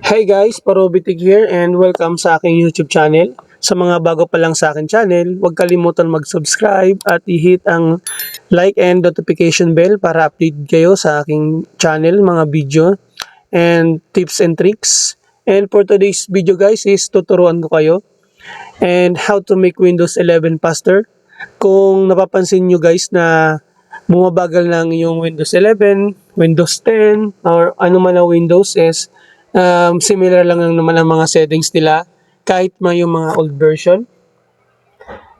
Hey guys, Parobitig here and welcome sa aking YouTube channel. Sa mga bago pa lang sa aking channel, huwag kalimutan mag-subscribe at i-hit ang like and notification bell para update kayo sa aking channel, mga video and tips and tricks. And for today's video guys is tuturuan ko kayo and how to make Windows 11 faster. Kung napapansin nyo guys na bumabagal lang yung Windows 11, Windows 10, or ano man ang Windows is similar lang naman ang mga settings nila kahit may yung mga old version.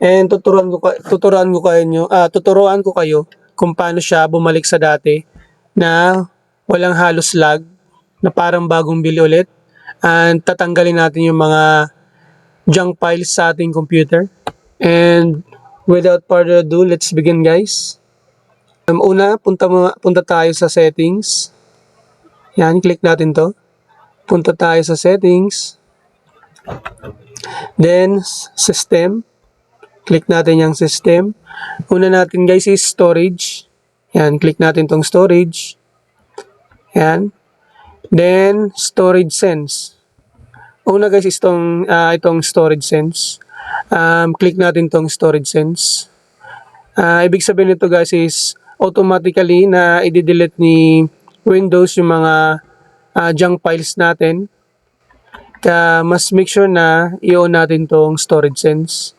And tuturuan ko kayo kung paano siya bumalik sa dati na walang halos lag, na parang bagong bili ulit. And tatanggalin natin yung mga junk files sa ating computer. And without further ado, let's begin guys. Una, punta tayo sa settings. Yan, click natin to. Punta tayo sa settings. Then, system. Click natin yung system. Una natin guys is storage. Yan, click natin tong storage. Yan. Then, storage sense. Una guys is itong storage sense. Click natin tong storage sense. Ibig sabihin nito guys is automatically na i-delete ni Windows yung mga junk files natin. Kaya mas make sure na i-on natin tong storage sense.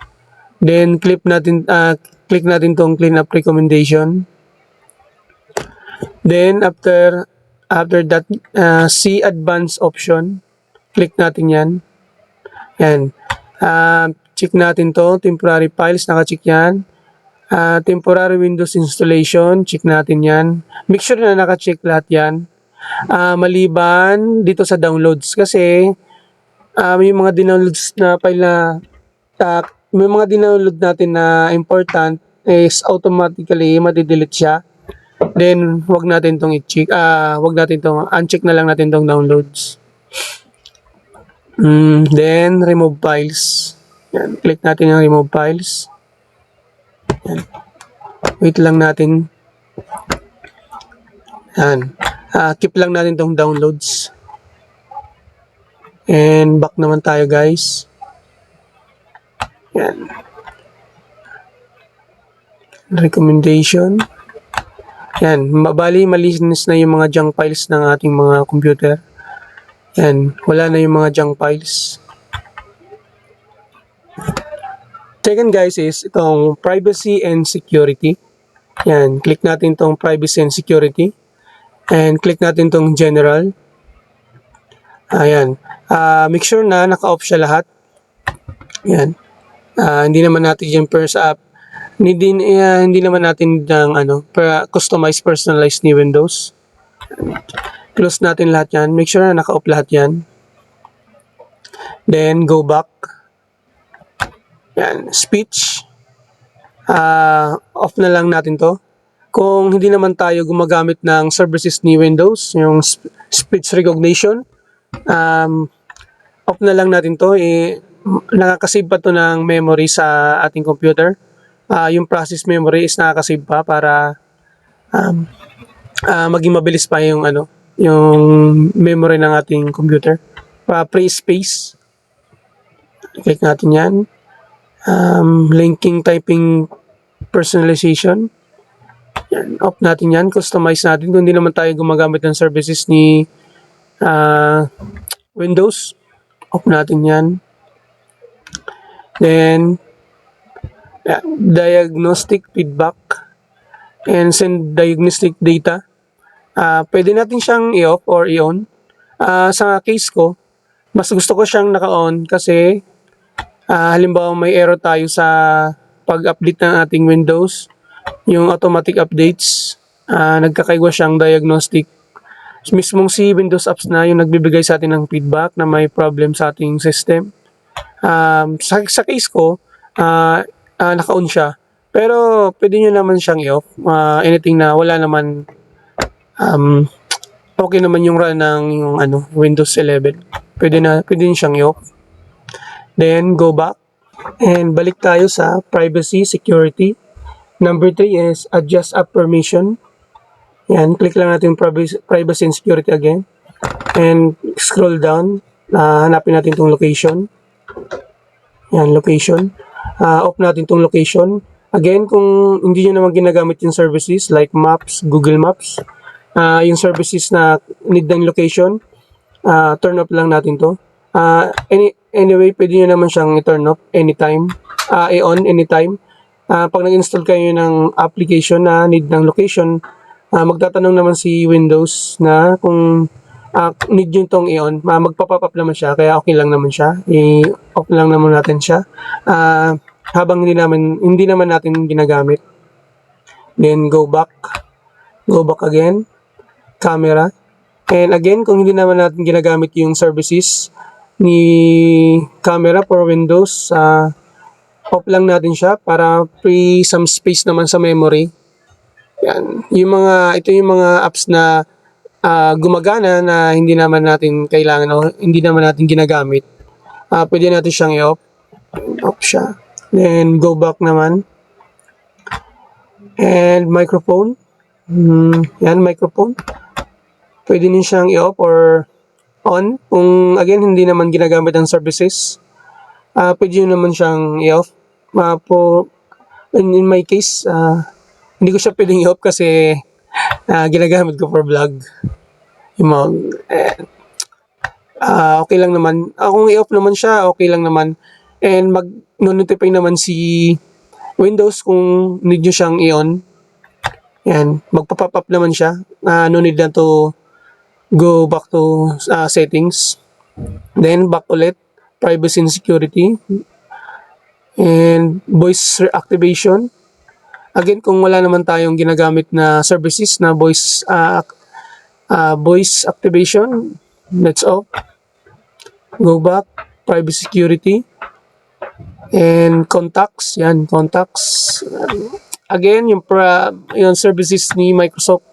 Then click natin tong clean up recommendation. Then after that, see advanced option. Click natin yan. Yan. Check natin to. Temporary files, naka-check yan. Temporary Windows installation, check natin yan. Make sure na naka-check lahat yan. Maliban dito sa downloads kasi may mga dinownloads na file na may mga dinownload natin na important is automatically madidelete siya. Then wag natin tong i-check, uncheck na lang natin tong downloads. Then remove files. Yan, click natin yung remove files. Yan. Wait lang natin. Yan. Keep lang natin tong downloads. And back naman tayo guys. Yan. Recommendation. Yan. Malinis na yung mga junk files ng ating mga computer. Yan. Wala na yung mga junk files. Second guys is itong privacy and security. Yan. Click natin itong privacy and security. And click natin itong general. Ayan. Make sure na naka-off siya lahat. Yan. Hindi naman natin yung hindi naman natin customize personalized ni Windows. Close natin lahat yan. Make sure na naka-off lahat yan. Then go back. Yan. Speech. Off na lang natin to. Kung hindi naman tayo gumagamit ng services ni Windows, yung speech recognition, off na lang natin to. Nakakasave pa to ng memory sa ating computer. Yung process memory is nakakasave pa para maging mabilis pa yung memory ng ating computer. Free space. Click natin yan. Linking, typing, personalization. Yan, off natin yan. Customize natin. Kung hindi naman tayo gumagamit ng services ni Windows, off natin yan. Then, diagnostic feedback and send diagnostic data. Pwede natin siyang i-off or i-on. Sa case ko, mas gusto ko siyang naka-on kasi halimbawa may error tayo sa pag-update ng ating Windows, yung automatic updates, nagkakaiwa siyang diagnostic. Mismong si Windows Apps na yung nagbibigay sa atin ng feedback na may problem sa ating system. Sa case ko, naka-on siya. Pero pwede nyo naman siyang i-off. Anything na wala naman, okay naman yung run ng Windows 11. Pwede nyo siyang i-off. Then go back and balik tayo sa privacy, security. Number 3 is adjust app permission. Yan, click lang natin privacy and security again. And scroll down. Hanapin natin itong location. Yan, location. Off natin itong location. Again, kung hindi nyo naman ginagamit yung services like Maps, Google Maps, yung services na need ng location, turn off lang natin to. Anyway, pwede nyo naman siyang i-turn off anytime, i-on anytime. Pag nag-install kayo ng application na need ng location, magtatanong naman si Windows na kung need nyo itong i-on, magpa-pop up naman siya, kaya okay lang naman siya. I-off lang naman natin siya. Habang hindi naman natin ginagamit. Then go back again, camera. And again, kung hindi naman natin ginagamit yung services ni camera for Windows, off lang natin siya para free some space naman sa memory. Yan. Ito yung mga apps na gumagana na hindi naman natin kailangan o hindi naman natin ginagamit. Pwede natin siyang i-off. Off siya. Then go back naman. And microphone. Yan, microphone. Pwede din siyang i-off or on. Kung again, hindi naman ginagamit ang services, pwede nyo naman siyang i-off. In my case, hindi ko siya pwedeng i-off kasi ginagamit ko for vlog. Okay lang naman. Kung i-off naman siya, okay lang naman. And mag-notify naman si Windows kung need nyo siyang i-on. Yan. Magpa-pop up naman siya. No need na to go back to settings. Then, back ulit. Privacy and security. And voice activation. Again, kung wala naman tayong ginagamit na services na voice activation, let's off. Go back. Privacy security. And contacts. Yan, contacts. Again, yung services ni Microsoft,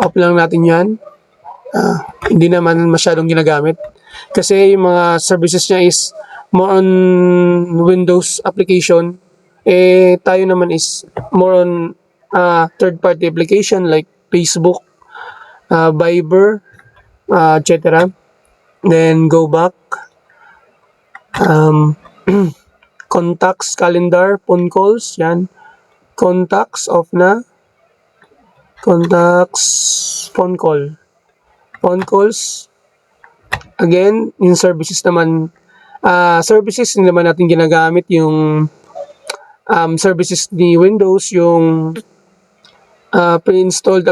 off lang natin yan. Hindi naman masyadong ginagamit. Kasi yung mga services niya is more on Windows application. Tayo naman is more on third-party application like Facebook, Viber, etc. Then go back. Contacts, calendar, phone calls, yan. Contacts, off na. Contacts, phone call. Phone calls. Again, yung services naman, services hindi naman natin ginagamit yung services ni Windows, yung pre-installed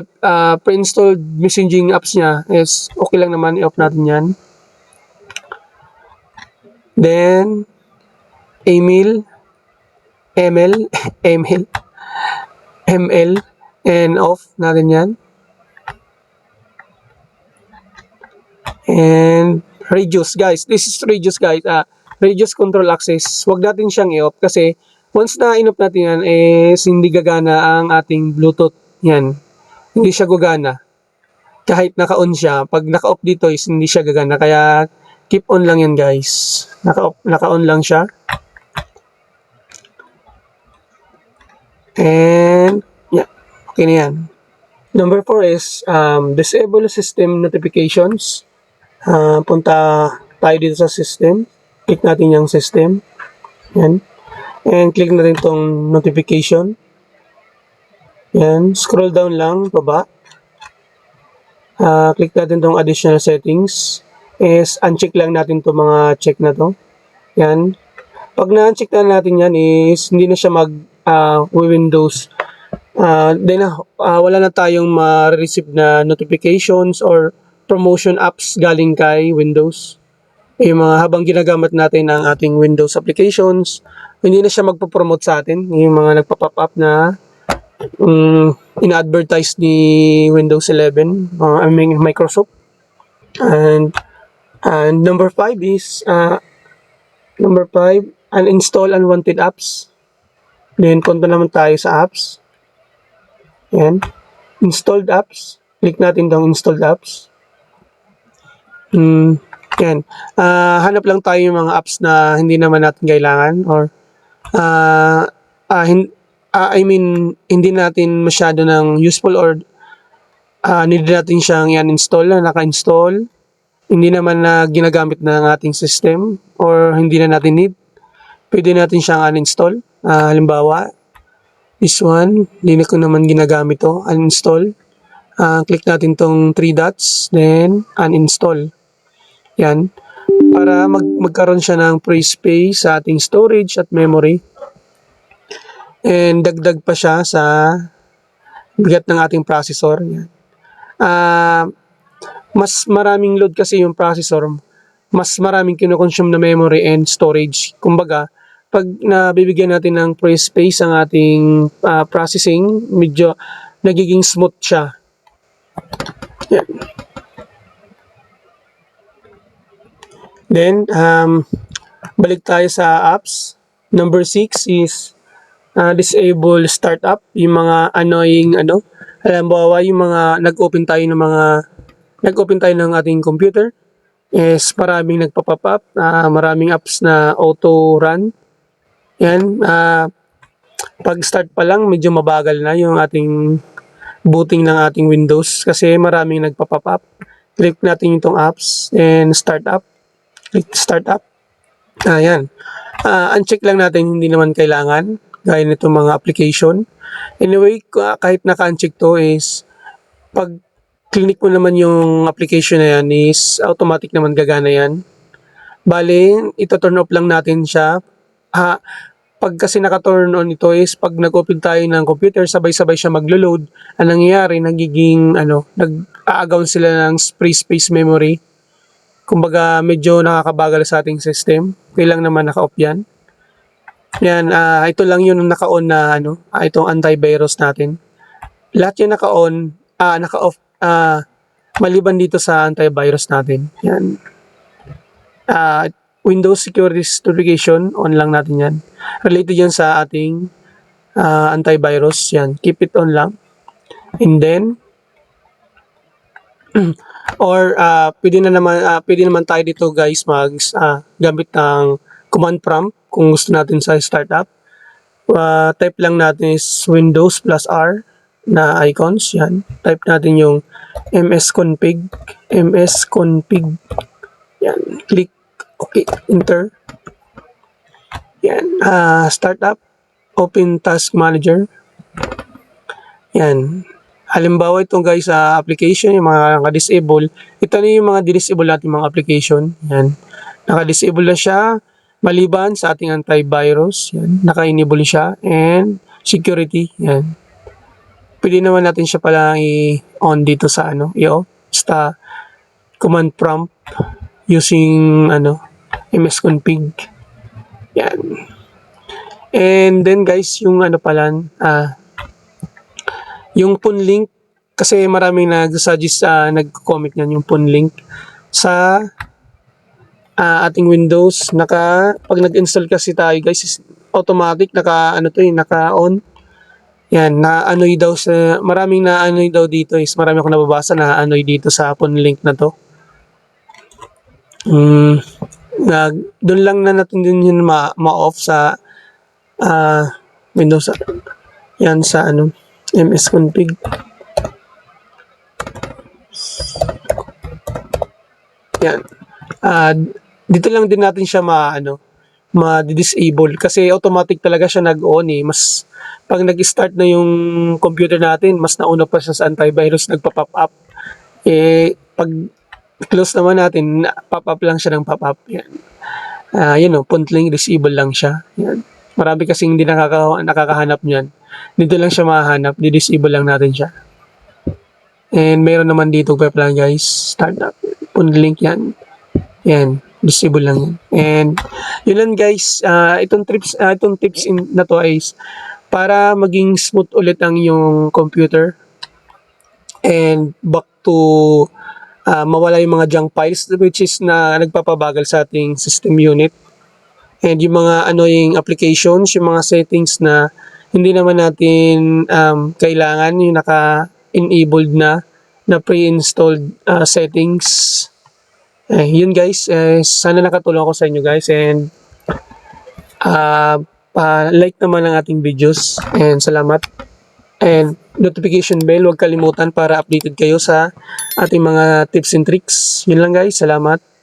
messaging apps niya is okay lang naman, i-off natin yan. Then, email, ML, and off natin yan. And reduce, guys. This is reduce, guys. Reduce control access. Huwag natin siyang i-off kasi once na in-off natin yan, hindi gagana ang ating Bluetooth. Yan. Hindi siya gagana. Kahit naka-on siya, pag naka-off dito is hindi siya gagana. Kaya keep on lang yan, guys. Naka-on lang siya. And yeah, okay na yan. Number 4 is disable system notifications. Punta tayo dito sa system. Click natin yung system. Yan. And click natin itong notification. Yan. Scroll down lang, baba. Click natin itong additional settings. Uncheck lang natin itong mga check na to. Yan. Pag na-uncheck na natin yan is hindi na siya Windows. Then wala na tayong ma-receive na notifications or promotion apps galing kay Windows. Yung mga habang ginagamit natin ang ating Windows applications, hindi na siya magpo-promote sa atin. Yung mga nagpa-pop up na ina-advertise ni Windows 11, Microsoft. And number 5 is uninstall unwanted apps. Then punta naman tayo sa apps. Yan. Installed apps. Click natin itong installed apps. Yan. Hanap lang tayo yung mga apps na hindi naman natin kailangan or hindi natin masyado ng useful or need natin siyang i-uninstall na naka-install, hindi naman na ginagamit ng ating system or hindi na natin need, pwede natin siyang uninstall. Halimbawa, this one, hindi ko naman ginagamit to, uninstall. Click natin tong 3 dots, then uninstall. Yan. Para magkaroon siya ng free space sa ating storage at memory. And dagdag pa siya sa bigat ng ating processor. Yan. Mas maraming load kasi yung processor, mas maraming kinoconsume na memory and storage. Kumbaga, pag nabibigyan natin ng free space ang ating processing, medyo nagiging smooth siya. Yan. Then, balik tayo sa apps. Number 6 is disable startup, yung mga annoying halimbawa yung mga nag-open tayo ng ating computer is maraming nagpa-pop up, maraming apps na auto run. Yan, pag start pa lang medyo mabagal na yung ating booting ng ating Windows kasi maraming nagpa-pop up. Click natin itong apps and start up. Click start up. Ayan. Uncheck lang natin, hindi naman kailangan gaya nitong mga application. Anyway, kahit naka-uncheck to is pag click mo naman yung application na yan is automatic naman gagana yan. Bale, ito turn off lang natin siya. Pag kasi naka-turn on ito is pag nag-open tayo ng computer, sabay-sabay siya maglo-load. Ang nangyayari, nag-aagawan sila ng free space memory. Kumbaga, medyo nakakabagal sa ating system. Kailang naman naka-off yan. Yan, ito lang yun naka-on na itong antivirus natin. Lahat yung naka-on, naka-off, maliban dito sa antivirus natin. Yan. Windows Security Certification, on lang natin yan. Related yan sa ating antivirus. Yan, keep it on lang. And then, or pwede naman tayo dito guys gamit ng command prompt kung gusto natin sa startup. Type lang natin is Windows plus R na icons. Yan. Type natin yung msconfig. Yan. Click OK. Enter. Yan. Startup. Open Task Manager. Yan. Halimbawa itong guys sa application, yung mga naka-disable, ito na yung mga di-disable natin mga application. Yan. Naka-disable na siya, maliban sa ating antivirus. Yan. Naka-enable siya. And security. Yan. Pwede naman natin siya pala i-on dito sa sa command prompt using msconfig. Yan. And then guys, yung yung phone link, kasi maraming nag-suggest, nag-comment yan, yung phone link sa ating Windows. Pag nag-install kasi tayo guys, is automatic, naka-on. Yan, na-anoy daw maraming na-anoy daw dito is, marami akong nababasa na anoy dito sa phone link na to. Doon lang na natin din yun ma-off sa Windows. Yan sa msconfig. Yan. Dito lang din natin siya ma-disable kasi automatic talaga siya nag-on mas pag nag-start na yung computer natin, mas nauna pa siya sa antivirus nagpa-pop up. Pag close naman natin, pop up lang siya ng pop up. Yan. Phone link disable lang siya. Yan. Marami kasing hindi nakakahanap niyan. Dito lang siya mahanap, di-disable lang natin siya. And mayroon naman dito pa lang guys, startup, phone link yan. Yan, disable lang yan. And yun lang guys, itong tips na to is para maging smooth ulit ang yung computer and back to mawala yung mga junk files which is na nagpapabagal sa ating system unit. And yung mga annoying applications, yung mga settings na hindi naman natin kailangan, yung naka-enabled na pre-installed settings. Yun guys, sana nakatulong ako sa inyo guys, and like naman ang ating videos, and salamat. and notification bell. Huwag kalimutan para updated kayo sa ating mga tips and tricks. Yun lang guys. Salamat.